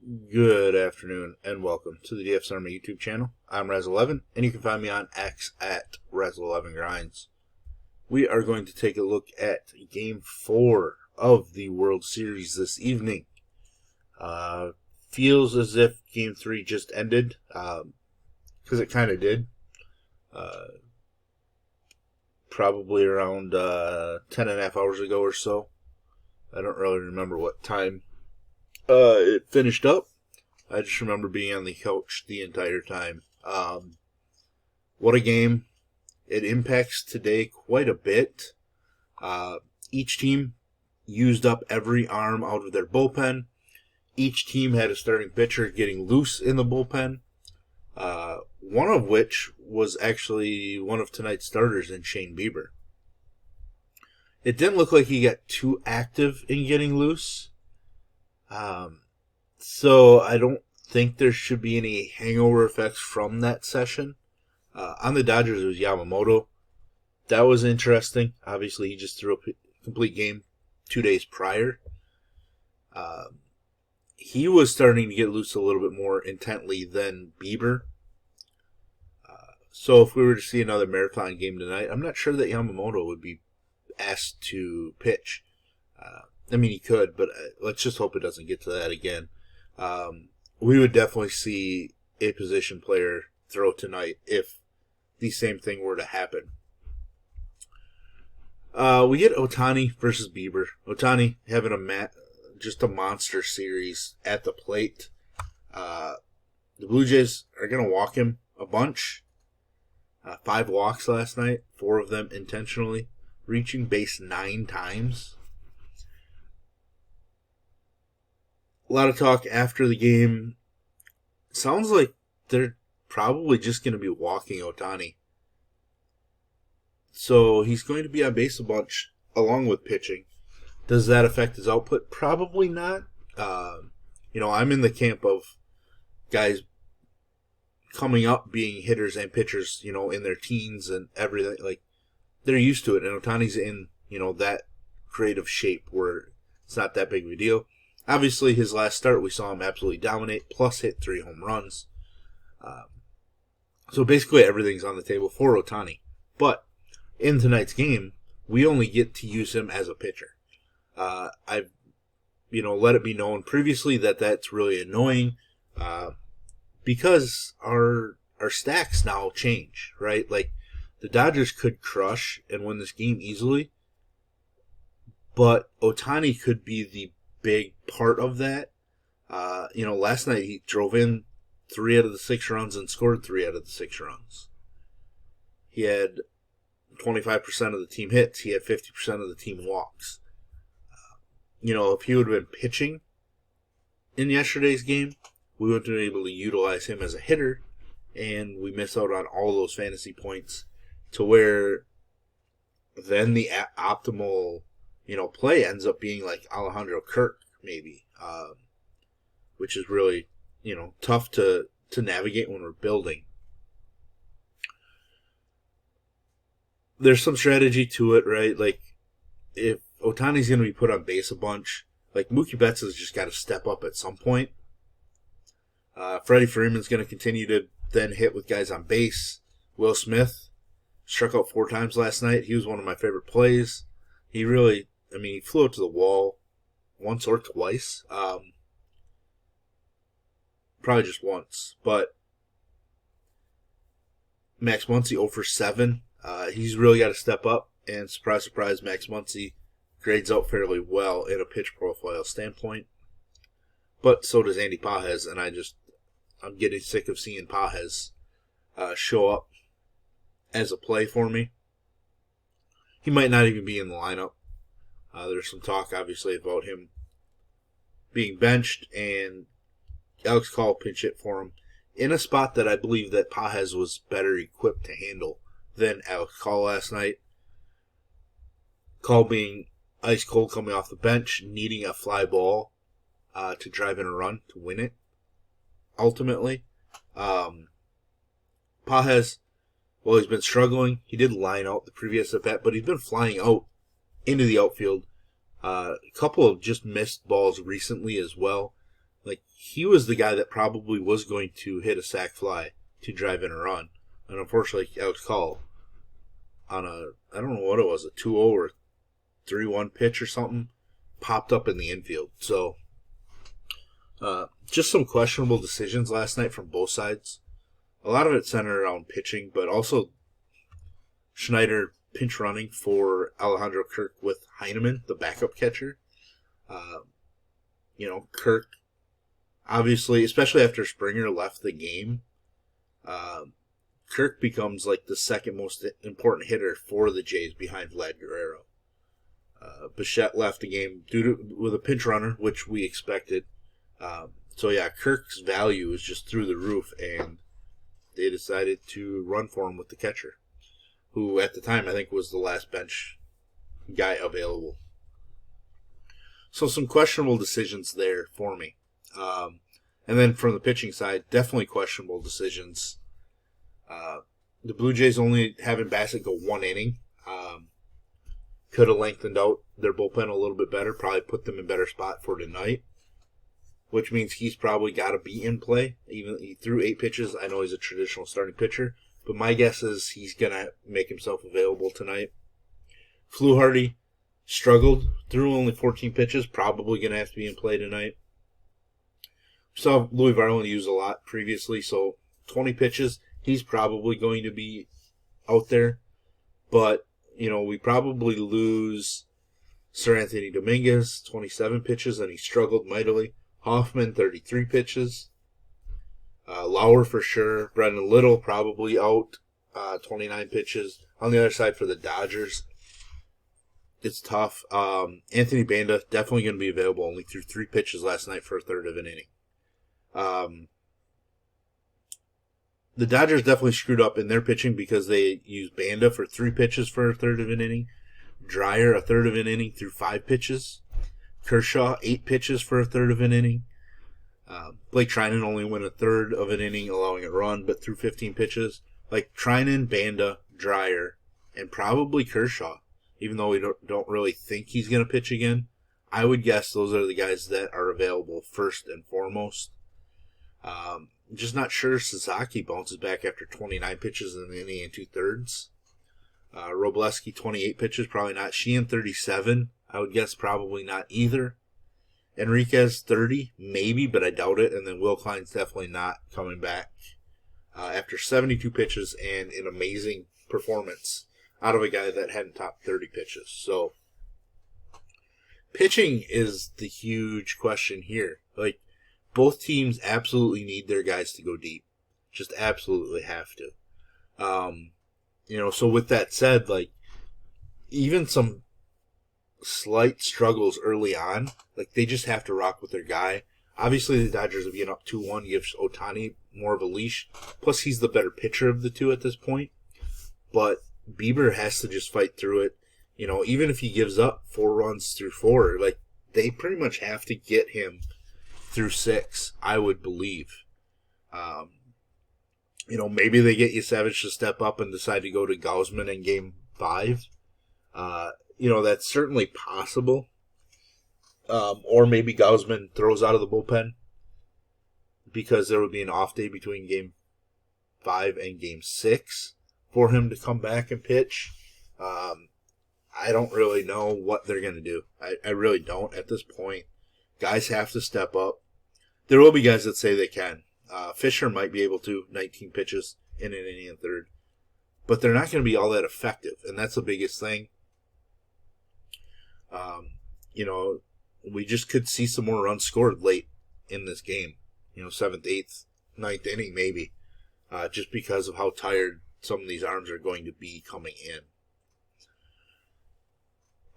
Good afternoon and welcome to the DFS Army YouTube channel. I'm Razzle11 and you can find me on X at Razzle11Grinds. We are going to take a look at Game 4 of the World Series this evening. Feels as if Game 3 just ended, because it kind of did. Probably around 10 and a half hours ago or so. I don't really remember what time it finished up. I just remember being on the couch the entire time. What a game. It impacts today quite a bit. Each team used up every arm out of their bullpen. Each team had a starting pitcher getting loose in the bullpen. One of which was actually one of tonight's starters in Shane Bieber. It didn't look like he got too active in getting loose. So I don't think there should be any hangover effects from that session. On the Dodgers, it was Yamamoto. That was interesting. Obviously, he just threw a complete game 2 days prior. He was starting to get loose a little bit more intently than Bieber. So if we were to see another marathon game tonight, I'm not sure that Yamamoto would be asked to pitch. I mean, he could, but let's just hope it doesn't get to that again. We would definitely see a position player throw tonight if the same thing were to happen. We get Ohtani versus Bieber. Ohtani having just a monster series at the plate. The Blue Jays are going to walk him a bunch. 5 walks last night, 4 of them intentionally, reaching base 9 times. A lot of talk after the game. Sounds like they're probably just going to be walking Ohtani. So he's going to be on base a bunch along with pitching. Does that affect his output? Probably not. I'm in the camp of guys coming up being hitters and pitchers, in their teens and everything. Like, they're used to it. And Ohtani's in, that creative shape where it's not that big of a deal. Obviously, his last start, we saw him absolutely dominate, plus hit 3 home runs. So basically, everything's on the table for Ohtani. But in tonight's game, we only get to use him as a pitcher. I've, let it be known previously that that's really annoying because our stacks now change, right? Like, the Dodgers could crush and win this game easily, but Ohtani could be the big part of that. Last night he drove in 3 out of the 6 runs and scored 3 out of the 6 runs. He had 25% of the team hits. He had 50% of the team walks. If he would have been pitching in yesterday's game, we wouldn't have been able to utilize him as a hitter, and we miss out on all those fantasy points to where then the optimal play ends up being like Alejandro Kirk, maybe, which is really, tough to navigate when we're building. There's some strategy to it, right? Like, if Ohtani's going to be put on base a bunch, like, Mookie Betts has just got to step up at some point. Freddie Freeman's going to continue to then hit with guys on base. Will Smith struck out 4 times last night. He was one of my favorite plays. He really, he flew out to the wall once or twice. Probably just once. But Max Muncy 0 for 7. He's really got to step up. And surprise, surprise, Max Muncy grades out fairly well in a pitch profile standpoint. But so does Andy Pages. And I'm getting sick of seeing Pages show up as a play for me. He might not even be in the lineup. There's some talk, obviously, about him being benched, and Alex Call pinch hit for him in a spot that I believe that Pages was better equipped to handle than Alex Call last night. Call being ice cold coming off the bench, needing a fly ball to drive in a run to win it, ultimately. Pages, well, he's been struggling. He did line out the previous at bat, but he's been flying out into the outfield. A couple of just missed balls recently as well. Like, he was the guy that probably was going to hit a sac fly to drive in a run. And unfortunately, Alex Call on I don't know what it was, a 2-0 or 3-1 pitch or something, popped up in the infield. So, just some questionable decisions last night from both sides. A lot of it centered around pitching, but also Schneider pinch running for Alejandro Kirk with Heineman, the backup catcher. Kirk, obviously, especially after Springer left the game, Kirk becomes like the second most important hitter for the Jays behind Vlad Guerrero. Bichette left the game with a pinch runner, which we expected. Kirk's value is just through the roof, and they decided to run for him with the catcher, who at the time I think was the last bench guy available. So some questionable decisions there for me. And then from the pitching side, definitely questionable decisions. The Blue Jays only having Bassett go 1 inning could have lengthened out their bullpen a little bit better, probably put them in better spot for tonight, which means he's probably got to be in play. Even he threw 8 pitches. I know he's a traditional starting pitcher, but my guess is he's going to make himself available tonight. Fluharty struggled, threw only 14 pitches, probably going to have to be in play tonight. Saw Louis Varland use a lot previously, so 20 pitches, he's probably going to be out there. But, we probably lose Sir Anthony Dominguez, 27 pitches, and he struggled mightily. Hoffman, 33 pitches. Lauer for sure. Brendan Little probably out, 29 pitches. On the other side for the Dodgers, it's tough. Anthony Banda definitely going to be available. Only threw 3 pitches last night for a third of an inning. The Dodgers definitely screwed up in their pitching because they used Banda for 3 pitches for a third of an inning. Dreyer, a third of an inning, threw 5 pitches. Kershaw, 8 pitches for a third of an inning. Blake Treinen only went a third of an inning, allowing a run, but threw 15 pitches. Like Treinen, Banda, Dreyer, and probably Kershaw, even though we don't really think he's going to pitch again. I would guess those are the guys that are available first and foremost. Just not sure Sasaki bounces back after 29 pitches in an inning and 2/3. Robleski, 28 pitches, probably not. Sheehan, 37. I would guess probably not either. Enriquez, 30, maybe, but I doubt it. And then Will Klein's definitely not coming back after 72 pitches and an amazing performance out of a guy that hadn't topped 30 pitches. So, pitching is the huge question here. Like, both teams absolutely need their guys to go deep. Just absolutely have to. So with that said, like, even some slight struggles early on, like, they just have to rock with their guy. Obviously, the Dodgers have been up 2-1, gives Ohtani more of a leash. Plus, he's the better pitcher of the two at this point. But Bieber has to just fight through it. Even if he gives up 4 runs through 4, like, they pretty much have to get him through 6, I would believe. Maybe they get Savage to step up and decide to go to Gausman in Game 5. That's certainly possible. Or maybe Gausman throws out of the bullpen because there would be an off day between Game 5 and Game 6 for him to come back and pitch. I don't really know what they're going to do. I really don't at this point. Guys have to step up. There will be guys that say they can. Fisher might be able to, 19 pitches in an inning and third. But they're not going to be all that effective, and that's the biggest thing. We just could see some more runs scored late in this game. 7th, 8th, 9th inning maybe. Just because of how tired some of these arms are going to be coming in.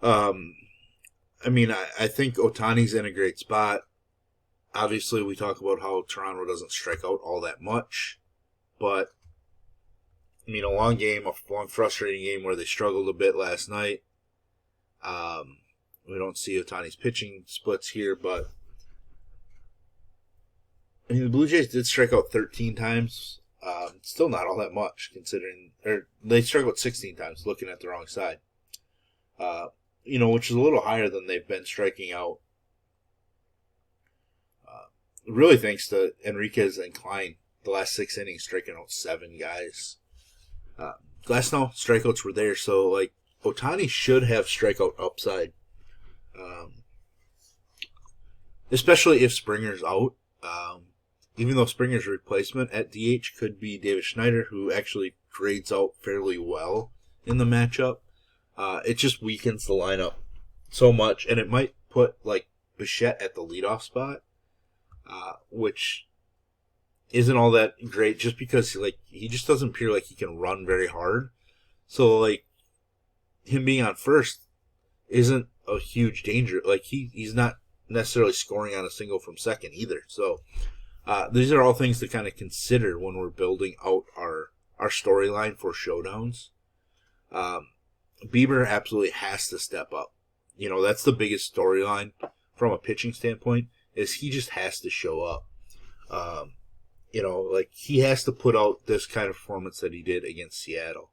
I think Ohtani's in a great spot. Obviously, we talk about how Toronto doesn't strike out all that much. But, a long game, a long frustrating game where they struggled a bit last night. We don't see Ohtani's pitching splits here, but the Blue Jays did strike out 13 times. Still not all that much, considering, or they struck out 16 times, looking at the wrong side. Which is a little higher than they've been striking out. really thanks to Enriquez and Klein, the last 6 innings striking out 7 guys. Glasnow, strikeouts were there, so like Ohtani should have strikeout upside, especially if Springer's out. Even though Springer's replacement at DH could be David Schneider, who actually grades out fairly well in the matchup. It just weakens the lineup so much, and it might put like Bichette at the leadoff spot, which isn't all that great just because like he just doesn't appear like he can run very hard. So like him being on first isn't a huge danger. Like he's not necessarily scoring on a single from second either. So these are all things to kind of consider when we're building out our storyline for showdowns. Bieber absolutely has to step up. You know, that's the biggest storyline from a pitching standpoint, is he just has to show up. You know, like he has to put out this kind of performance that he did against Seattle,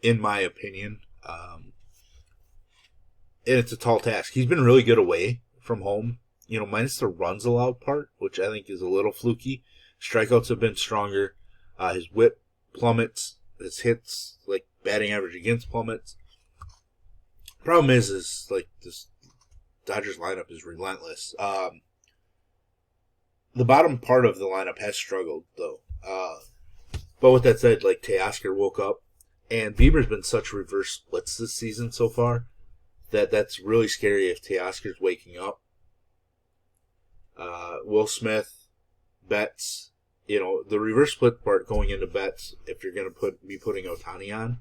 in my opinion. And it's a tall task. He's been really good away from home, you know, minus the runs allowed part, which I think is a little fluky. Strikeouts have been stronger. His whip plummets. His hits, like batting average against, plummets. Problem is like this Dodgers lineup is relentless. The bottom part of the lineup has struggled, though. But with that said, like Teoscar woke up, and Bieber's been such reverse splits this season so far that that's really scary if Teoscar's waking up. Will Smith, Betts, you know, the reverse split part going into Betts, if you're going to be putting Ohtani on,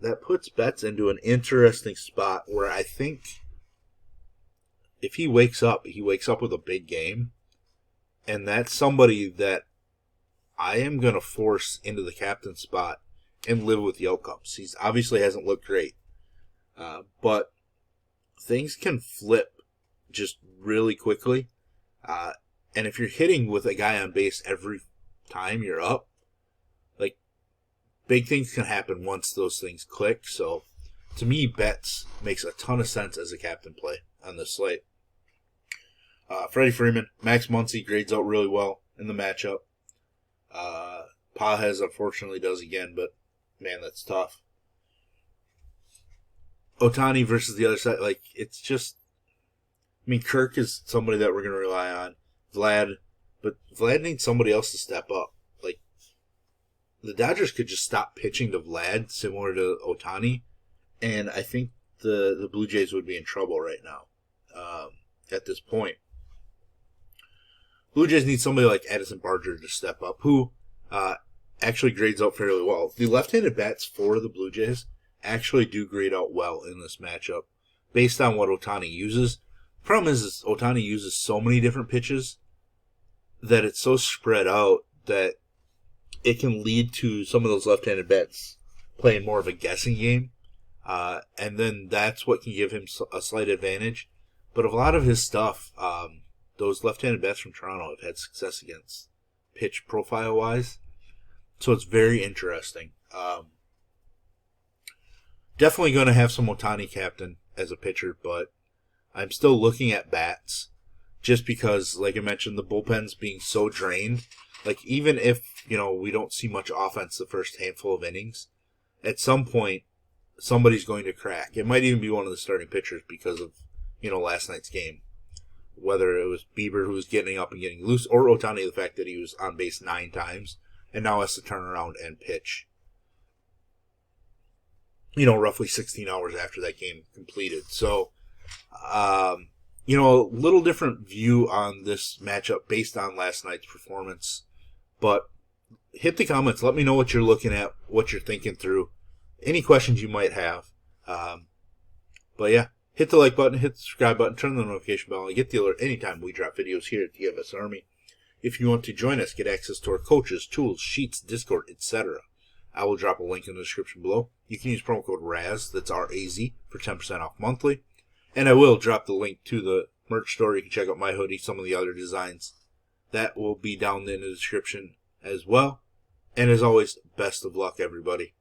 that puts Betts into an interesting spot where I think if he wakes up with a big game. And that's somebody that I am going to force into the captain spot and live with the outcomes. He's obviously hasn't looked great. But things can flip just really quickly. And if you're hitting with a guy on base every time you're up, like, big things can happen once those things click. So, to me, Betts makes a ton of sense as a captain play on this slate. Freddie Freeman, Max Muncy grades out really well in the matchup. Pages unfortunately does again, but man, that's tough. Ohtani versus the other side, like, it's just, I mean, Kirk is somebody that we're going to rely on. But Vlad needs somebody else to step up. Like, the Dodgers could just stop pitching to Vlad, similar to Ohtani, and I think the Blue Jays would be in trouble right now at this point. Blue Jays need somebody like Addison Barger to step up, who actually grades out fairly well. The left-handed bats for the Blue Jays actually do grade out well in this matchup, based on what Ohtani uses. The problem is Ohtani uses so many different pitches that it's so spread out that it can lead to some of those left-handed bats playing more of a guessing game. And then that's what can give him a slight advantage. But a lot of his stuff, those left-handed bats from Toronto have had success against, pitch profile-wise. So it's very interesting. Definitely going to have some Ohtani captain as a pitcher, but I'm still looking at bats just because, like I mentioned, the bullpen's being so drained. Like, even if, you know, we don't see much offense the first handful of innings, at some point, somebody's going to crack. It might even be one of the starting pitchers because of, you know, last night's game. Whether it was Bieber who was getting up and getting loose, or Ohtani, the fact that he was on base 9 times and now has to turn around and pitch, you know, roughly 16 hours after that game completed. So, you know, a little different view on this matchup based on last night's performance. But hit the comments. Let me know what you're looking at, what you're thinking through, any questions you might have. But yeah, hit the like button, hit the subscribe button, turn on the notification bell, and get the alert anytime we drop videos here at DFS Army. If you want to join us, get access to our coaches, tools, sheets, Discord, etc. I will drop a link in the description below. You can use promo code RAZ, that's R-A-Z, for 10% off monthly. And I will drop the link to the merch store. You can check out my hoodie, some of the other designs. That will be down in the description as well. And as always, best of luck, everybody.